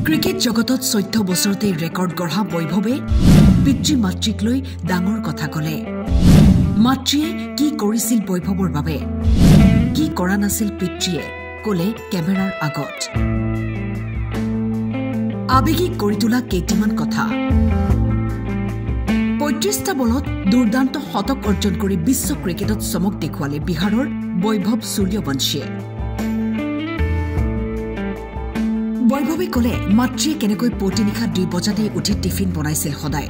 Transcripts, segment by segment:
Cricket জগতত 14 বছৰতে record গঢ়া বৈভৱে পিতৃ মাতৃক লৈ ডাঙৰ কথা ক'লে। মাতৃয়ে কি কৰিছিল বৈভৱৰ বাবে, কি কৰা নাছিল পিতৃয়ে, ক'লে কেমেৰাৰ আগত। আবেগিক কৰি তোলা কেইটিমান কথা। ৩৫টা বলত দুৰ্দান্ত শতক অৰ্জন কৰি বিশ্ব ক্ৰিকেটত চমক দেখুৱালে বিহাৰৰ বৈভৱ সূৰ্যবংশীয়ে। বৈভৱে ক'লে মাতৃয়ে কেনেকৈ পুৱতি নিশা ২ বজাতে উঠি টিফিন বনাইছিল সদায়।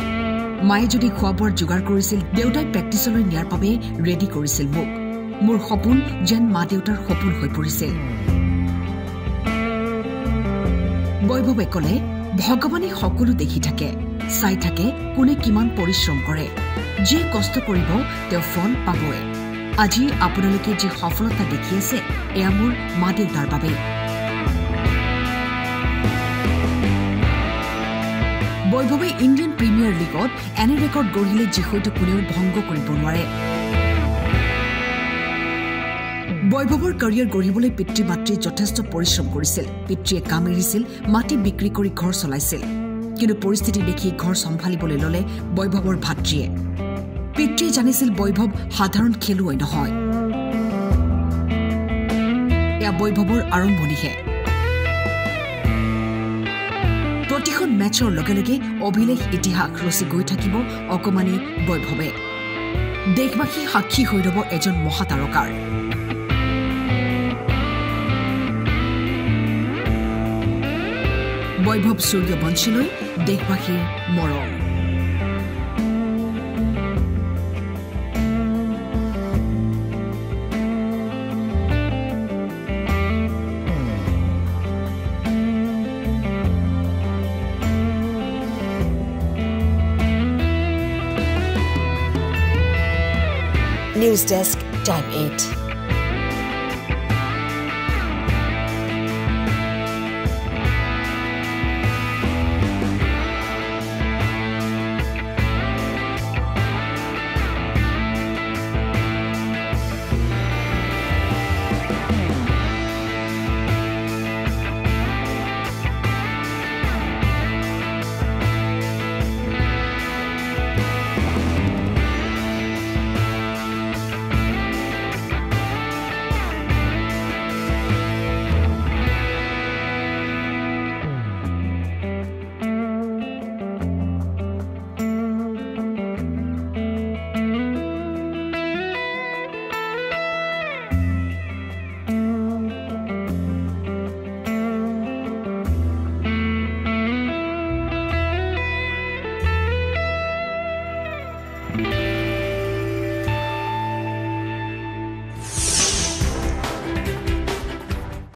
মায়ে যদি খোৱা বোৱাৰ যোগাৰ কৰিছিল, দেউতাই প্ৰেক্টিছলৈ নিয়াৰ বাবে ৰেডি কৰিছিল মোক। মোৰ সপোন যেন মা দেউতাৰ সপোন হৈ পৰিছিল। বৈভৱে ক'লে ভগৱানে সকলো দেখি থাকে, চাই থাকে কোনে কিমান পৰিশ্ৰম কৰে। যিয়ে কষ্ট কৰিব তেওঁ ফল পাবই। আজি আপোনালোকে যি সফলতা দেখি আছে এয়া মোৰ মা দেউতাৰ বাবে। বৈভৱে ইণ্ডিয়ান প্ৰিমিয়াৰ লীগত এনে ৰেকৰ্ড গঢ়িলে যি হয়তো কোনেও ভংগ কৰিব নোৱাৰে। বৈভৱৰ কেৰিয়াৰ গঢ়িবলৈ পিতৃ মাতৃয়ে যথেষ্ট পৰিশ্ৰম কৰিছিল। পিতৃয়ে কাম এৰিছিল, মাটি বিক্ৰী কৰি ঘৰ চলাইছিল। কিন্তু পৰিস্থিতি দেখি ঘৰ চম্ভালিবলৈ ল'লে বৈভৱৰ ভাতৃয়ে। পিতৃয়ে জানিছিল বৈভৱ সাধাৰণ খেলুৱৈ নহয়। এয়া বৈভৱৰ আৰম্ভণিহে। প্ৰতিখন মেচৰ লগে লগে অভিলেখ ইতিহাস ৰচি গৈ থাকিব অকমানি বৈভৱে। দেশবাসী সাক্ষী হৈ ৰব এজন মহাতাৰকাৰ। বৈভৱ সূৰ্যবংশীলৈ দেশবাসীৰ মৰম। News Desk, Time 8.